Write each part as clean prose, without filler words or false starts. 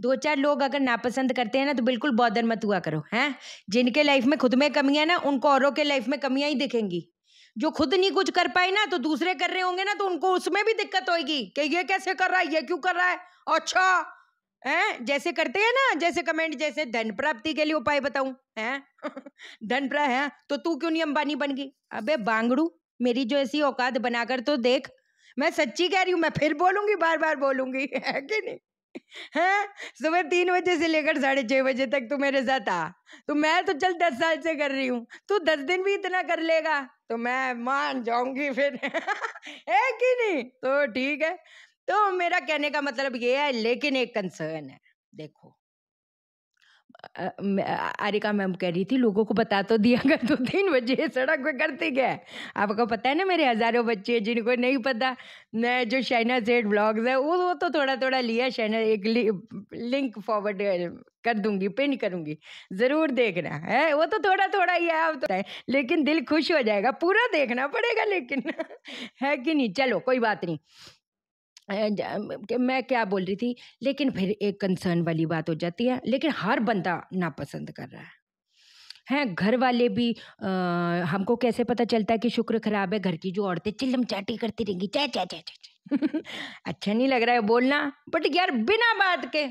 दो चार लोग अगर नापसंद करते हैं ना तो बिल्कुल बॉदर मत हुआ करो, हैं। जिनके लाइफ में खुद में कमियां ना, उनको औरों के लाइफ में कमियां ही दिखेंगी। जो खुद नहीं कुछ कर पाए ना, तो दूसरे कर रहे होंगे ना, तो उनको उसमें भी दिक्कत होगी कि ये कैसे कर रहा है, ये क्यों कर रहा है। अच्छा, हैं, जैसे करते हैं ना, जैसे कमेंट, जैसे धन प्राप्ति के लिए उपाय बताऊं, हैं। धन प्राप्त है तो तू क्यों नहीं अंबानी बन गई। अबे बांगड़ू, मेरी जो ऐसी औकात बनाकर तो देख। मैं सच्ची कह रही हूँ, मैं फिर बोलूंगी, बार बार बोलूंगी, है कि नहीं। हैं, सुबह 3 बजे से लेकर 6:30 बजे तक तू मेरे साथ आ। तो मैं तो चल 10 साल से कर रही हूँ, तू 10 दिन भी इतना कर लेगा तो मैं मान जाऊंगी फिर। है कि नहीं। तो ठीक है। तो मेरा कहने का मतलब ये है, लेकिन एक कंसर्न है। देखो, आरिका मैम कह रही थी लोगों को बता तो दिया कर, तो 3 बजे सड़क पे करती क्या है। आपको पता है ना, मेरे हजारों बच्चे हैं जिनको नहीं पता। मैं जो शाइना सेठ ब्लॉग्स है वो तो थोड़ा थोड़ा लिया। शाइना एक लिंक फॉरवर्ड कर दूंगी, पिन करूंगी, जरूर देखना है। वो तो थोड़ा थोड़ा ही है, अब तो है, लेकिन दिल खुश हो जाएगा। पूरा देखना पड़ेगा लेकिन। है कि नहीं। चलो कोई बात नहीं। मैं क्या बोल रही थी, लेकिन फिर एक कंसर्न वाली बात हो जाती है, लेकिन हर बंदा नापसंद कर रहा है घर वाले भी। हमको कैसे पता चलता है कि शुक्र खराब है। घर की जो औरतें चिल्लम चाटी करती रहेंगी, चा चा चा चा चा। अच्छा नहीं लग रहा है बोलना, बट यार बिना बात के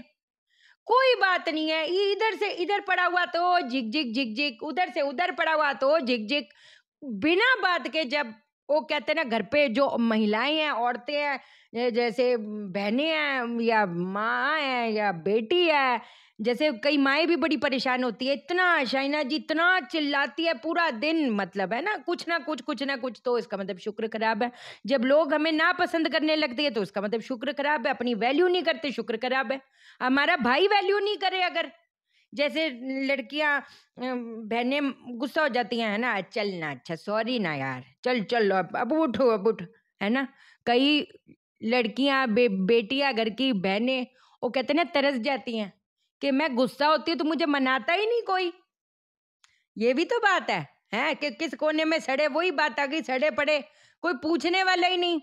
कोई बात नहीं है। इधर से इधर पड़ा हुआ तो झिक झिक झिक झिक, उधर से उधर पड़ा हुआ तो झिक झिक, बिना बात के। जब वो कहते हैं ना, घर पे जो महिलाएं हैं, औरतें हैं, जैसे बहनें हैं या माँ है या बेटी है, जैसे कई माएँ भी बड़ी परेशान होती है। इतना शाइना जी इतना चिल्लाती है पूरा दिन, मतलब है ना, कुछ ना कुछ कुछ ना कुछ, तो इसका मतलब शुक्र खराब है। जब लोग हमें ना पसंद करने लगते हैं तो इसका मतलब शुक्र खराब है। अपनी वैल्यू नहीं करते, शुक्र खराब है। हमारा भाई वैल्यू नहीं करे अगर, जैसे लड़कियां बहनें गुस्सा हो जाती हैं, है ना, चल ना, अच्छा सॉरी ना यार, चल चल अब उठो, अब उठ, है ना। कई लड़कियां बेटियां, घर की बहनें, वो कहते हैं ना, तरस जाती हैं कि मैं गुस्सा होती हूँ तो मुझे मनाता ही नहीं कोई। ये भी तो बात है कि किस कोने में सड़े, वही बात आ गई, सड़े पड़े, कोई पूछने वाला ही नहीं,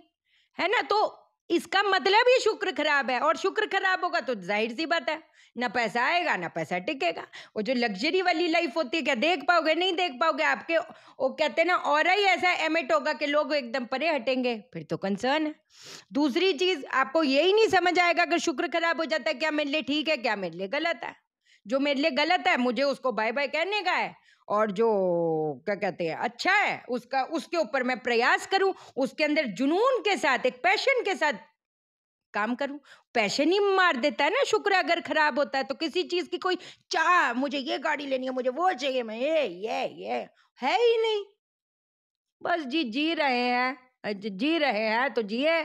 है ना। तो इसका मतलब ही शुक्र खराब है, और शुक्र खराब होगा तो जाहिर सी बात है, ना पैसा आएगा ना पैसा टिकेगा। वो जो लग्जरी वाली लाइफ होती है, क्या देख पाओगे, नहीं देख पाओगे। आपके वो कहते हैं ना, और ही ऐसा एमिट होगा कि लोग एकदम परे हटेंगे, फिर तो कंसर्न है। दूसरी चीज, आपको यही नहीं समझ आएगा कि शुक्र खराब हो जाता है, क्या मेरे लिए ठीक है, क्या मेरे लिए गलत है। जो मेरे लिए गलत है मुझे उसको बाय बाय कहने का है, और जो क्या कहते हैं अच्छा है उसका, उसके ऊपर मैं प्रयास करूं, उसके अंदर जुनून के साथ, एक पैशन के साथ काम करूं। पैशन ही मार देता है ना शुक्र अगर खराब होता है तो। किसी चीज की कोई चाह, मुझे ये गाड़ी लेनी है, मुझे वो चाहिए, मैं ये है ही नहीं। बस जी रहे हैं, जी रहे हैं तो जिए।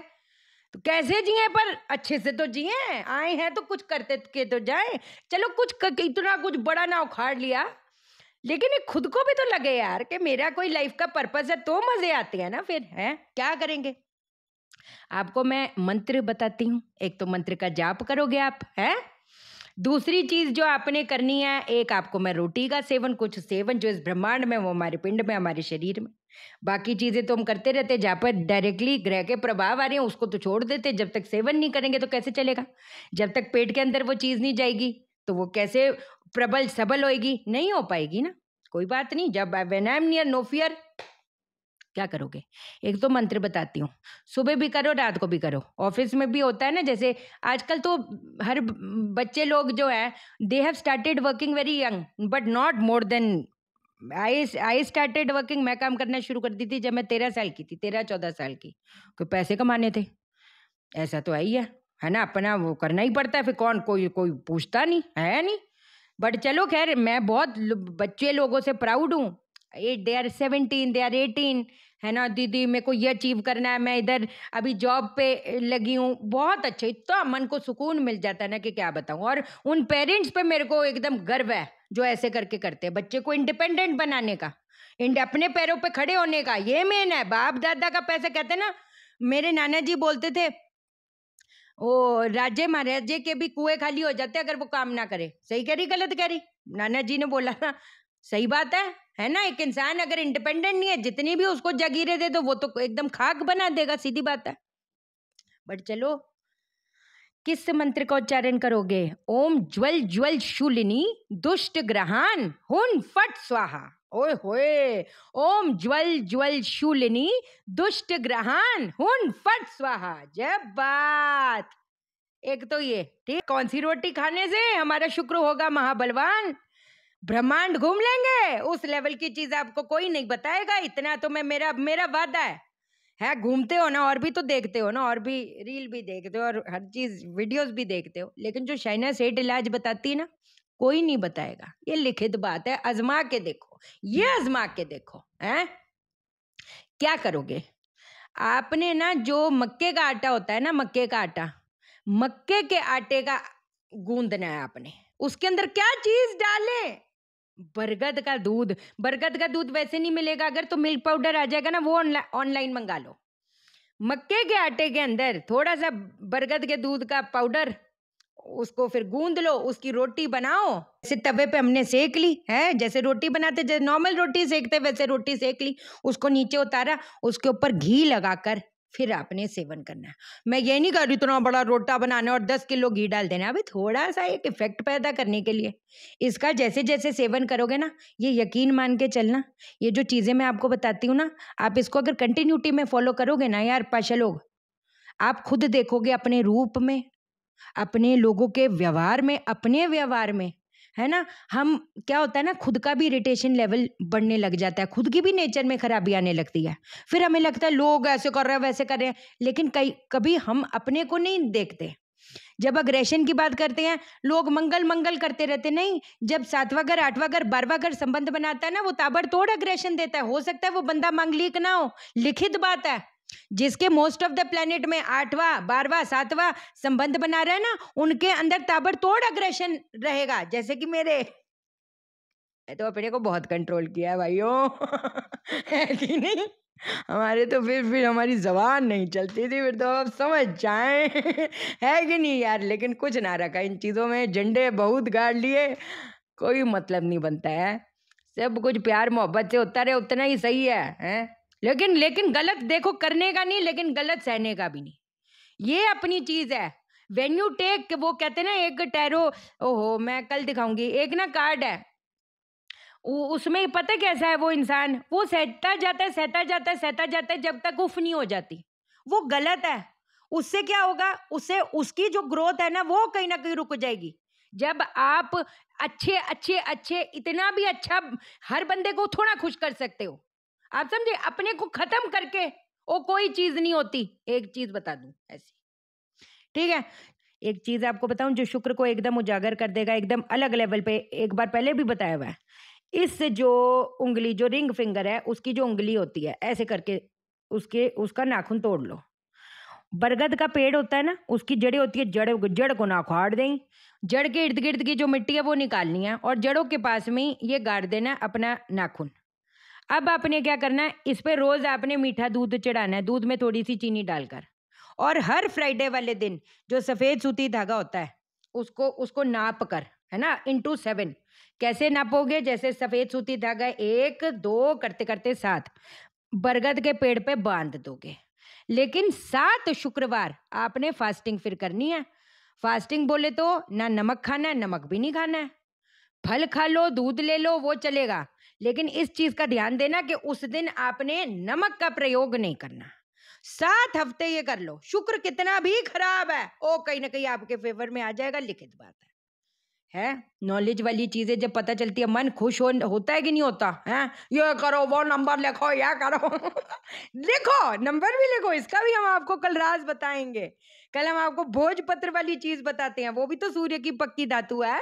तो कैसे जिए, पर अच्छे से तो जिए। आए हैं तो कुछ करते के तो जाए। चलो कुछ इतना कुछ बड़ा ना उखाड़ लिया, लेकिन ये खुद को भी तो लगे यार कि मेरा कोई लाइफ का पर्पस है, तो मजे आते हैं ना फिर, है क्या करेंगे। आपको मैं मंत्र बताती हूँ। एक तो मंत्र का जाप करोगे आप, है। दूसरी चीज जो आपने करनी है, एक आपको मैं रोटी का सेवन, कुछ सेवन जो इस ब्रह्मांड में, वो हमारे पिंड में, हमारे शरीर में। बाकी चीजें तो हम करते रहते, जहाँ पर डायरेक्टली ग्रह के प्रभाव आ रहे हैं उसको तो छोड़ देते। जब तक सेवन नहीं करेंगे तो कैसे चलेगा। जब तक पेट के अंदर वो चीज नहीं जाएगी तो वो कैसे प्रबल सबल होएगी, नहीं हो पाएगी ना। कोई बात नहीं, जब when I am near no fear. क्या करोगे, एक तो मंत्र बताती हूँ, सुबह भी करो रात को भी करो। ऑफिस में भी होता है ना, जैसे आजकल तो हर बच्चे लोग जो है, they have started working very young, but not more than I started working. मैं काम करना शुरू कर दी थी जब मैं 13 साल की थी, 13-14 साल की। कोई पैसे कमाने थे, ऐसा तो है ना, अपना वो करना ही पड़ता है। फिर कौन, कोई कोई पूछता नहीं है नहीं। बट चलो खैर, मैं बहुत बच्चे लोगों से प्राउड हूँ। दे आर 17, दे आर 18, है ना। दीदी मेरे को ये अचीव करना है, मैं इधर अभी जॉब पे लगी हूँ। बहुत अच्छे, इतना मन को सुकून मिल जाता है ना कि क्या बताऊँ। और उन पेरेंट्स पे मेरे को एकदम गर्व है जो ऐसे करके करते हैं, बच्चे को इंडिपेंडेंट बनाने का, अपने पैरों पे खड़े होने का। ये मेन है। बाप दादा का पैसा, कहते हैं ना, मेरे नाना जी बोलते थे, वो राजे महाराजे के भी कुएं खाली हो जाते अगर वो काम ना करे। सही कह रही गलत कह रही, नाना जी ने बोला ना, सही बात है ना। एक इंसान अगर इंडिपेंडेंट नहीं है, जितनी भी उसको जागीरें दे दो वो तो एकदम खाक बना देगा, सीधी बात है। बट चलो किस मंत्र का उच्चारण करोगे? ओम ज्वल ज्वल शूलिनी दुष्ट ग्रहान हुन फट स्वाहा। ओए होए, ओम ज्वल ज्वल शूलिनी दुष्ट ग्रहान हुन फट स्वाहा। जय बात। एक तो ये ठीक, कौन सी रोटी खाने से हमारा शुक्र होगा महाबलवान, ब्रह्मांड घूम लेंगे। उस लेवल की चीज आपको कोई नहीं बताएगा, इतना तो मैं मेरा वादा है। घूमते हो ना, और भी तो देखते हो ना, और भी रील भी देखते हो और हर चीज वीडियोस भी देखते हो, लेकिन जो शहनाज सेठ इलाज बताती है ना, कोई नहीं बताएगा। ये लिखित बात है, आजमा के देखो, ये आजमा के देखो। हैं क्या करोगे? आपने ना जो मक्के का आटा होता है ना, मक्के का आटा, मक्के के आटे का गूंदना है आपने। उसके अंदर क्या चीज डालें? बरगद का दूध। बरगद का दूध वैसे नहीं मिलेगा, अगर तो मिल्क पाउडर आ जाएगा ना, वो ऑनलाइन मंगा लो। मक्के के आटे के अंदर थोड़ा सा बरगद के दूध का पाउडर, उसको फिर गूंद लो, उसकी रोटी बनाओ। जैसे तवे पे हमने सेक ली है, जैसे रोटी बनाते, जैसे नॉर्मल रोटी सेकते वैसे रोटी सेक ली, उसको नीचे उतारा, उसके ऊपर घी लगाकर फिर आपने सेवन करना है। मैं ये नहीं कर रही इतना बड़ा रोटा बनाना और 10 किलो घी डाल देना, अभी थोड़ा सा एक इफेक्ट पैदा करने के लिए। इसका जैसे जैसे सेवन करोगे ना, ये यकीन मान के चलना, ये जो चीजें मैं आपको बताती हूँ ना, आप इसको अगर कंटिन्यूटी में फॉलो करोगे ना यार पाशा लोग, आप खुद देखोगे अपने रूप में, अपने लोगों के व्यवहार में, अपने व्यवहार में, है ना। हम क्या होता है ना, खुद का भी इरिटेशन लेवल बढ़ने लग जाता है, खुद की भी नेचर में खराबी आने लगती है। फिर हमें लगता है लोग ऐसे कर रहे हैं वैसे कर रहे हैं, लेकिन कभी हम अपने को नहीं देखते। जब अग्रेशन की बात करते हैं, लोग मंगल मंगल करते रहते, नहीं, जब 7वां घर 8वां घर 12वां घर संबंध बनाता है ना, वो ताबड़तोड़ अग्रेशन देता है। हो सकता है वो बंदा मांगलिक ना हो, लिखित बात है। जिसके मोस्ट ऑफ द प्लेनेट में 8वां 12वां 7वां संबंध बना रहा है ना, उनके अंदर ताबड़तोड़ अग्रेशन रहेगा। जैसे कि मैं तो अपने को बहुत कंट्रोल किया है भाइयों है कि नहीं? हमारे तो फिर हमारी जबान नहीं चलती थी, फिर तो आप समझ जाएं है कि नहीं यार। लेकिन कुछ ना रखा इन चीजों में, झंडे बहुत गाड़ लिए, कोई मतलब नहीं बनता है। सब कुछ प्यार मोहब्बत से होता रहे, उतना ही सही है? लेकिन गलत देखो करने का नहीं, लेकिन गलत सहने का भी नहीं। ये अपनी चीज है। वेन यू टेक, वो कहते हैं ना, एक टैरो, ओहो मैं कल दिखाऊंगी, एक ना कार्ड है, उसमें पता कैसा है वो इंसान, वो सहता जाता है सहता जाता है सहता जाता है जब तक उफ नहीं हो जाती। वो गलत है। उससे क्या होगा, उससे उसकी जो ग्रोथ है ना, वो कहीं ना कहीं रुक जाएगी। जब आप अच्छे अच्छे अच्छे, इतना भी अच्छा, हर बंदे को थोड़ा खुश कर सकते हो आप, समझे? अपने को खत्म करके वो कोई चीज नहीं होती। एक चीज बता दूं ऐसी, ठीक है, एक चीज आपको बताऊं जो शुक्र को एकदम उजागर कर देगा, एकदम अलग लेवल पे। एक बार पहले भी बताया हुआ है। इस जो उंगली, जो रिंग फिंगर है, उसकी जो उंगली होती है ऐसे करके, उसका नाखून तोड़ लो। बरगद का पेड़ होता है ना, उसकी जड़ें होती है, जड़ को ना उखाड़ दें, जड़ के इर्द गिर्द की जो मिट्टी है वो निकालनी है, और जड़ों के पास में ही ये गाड़ देना है अपना नाखून। अब आपने क्या करना है, इस पे रोज आपने मीठा दूध चढ़ाना है, दूध में थोड़ी सी चीनी डालकर। और हर फ्राइडे वाले दिन जो सफेद सूती धागा होता है, उसको नाप कर, है ना, इंटू 7। कैसे नापोगे? जैसे सफेद सूती धागा 1 2 करते करते 7 बरगद के पेड़ पे बांध दोगे। लेकिन 7 शुक्रवार आपने फास्टिंग फिर करनी है। फास्टिंग बोले तो ना नमक खाना है, नमक भी नहीं खाना है, फल खा लो, दूध ले लो, वो चलेगा, लेकिन इस चीज का ध्यान देना कि उस दिन आपने नमक का प्रयोग नहीं करना। 7 हफ्ते ये कर लो, शुक्र कितना भी खराब है वो कहीं ना कहीं आपके फेवर में आ जाएगा, लिखित बात है। नॉलेज वाली चीजें जब पता चलती है, मन खुश होता है कि नहीं होता है? ये करो, वो नंबर लिखो, या करो लिखो, नंबर भी लिखो, इसका भी हम आपको कल राज बताएंगे। कल हम आपको भोजपत्र वाली चीज बताते हैं, वो भी तो सूर्य की पक्की धातु है,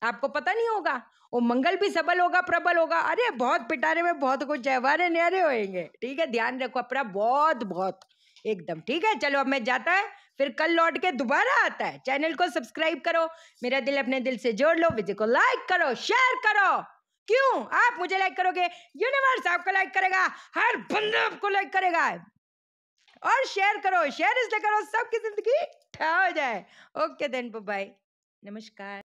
आपको पता नहीं होगा। वो मंगल भी सबल होगा, प्रबल होगा, अरे बहुत पिटारे में बहुत कुछ है, वारे न्यारे होएंगे। ठीक है, ध्यान रखो अपना, बहुत बहुत एकदम ठीक है। चलो अब मैं जाता है, फिर कल लौट के दोबारा आता है। चैनल को सब्सक्राइब करो, मेरा दिल अपने दिल से जोड़ लो, वीडियो को लाइक करो, शेयर करो। क्यों आप मुझे लाइक करोगे, यूनिवर्स आपको लाइक करेगा, हर बंदा आपको लाइक करेगा। और शेयर करो, शेयर इसलिए करो सबकी जिंदगी ठा हो जाए। ओके देन, बाय, नमस्कार।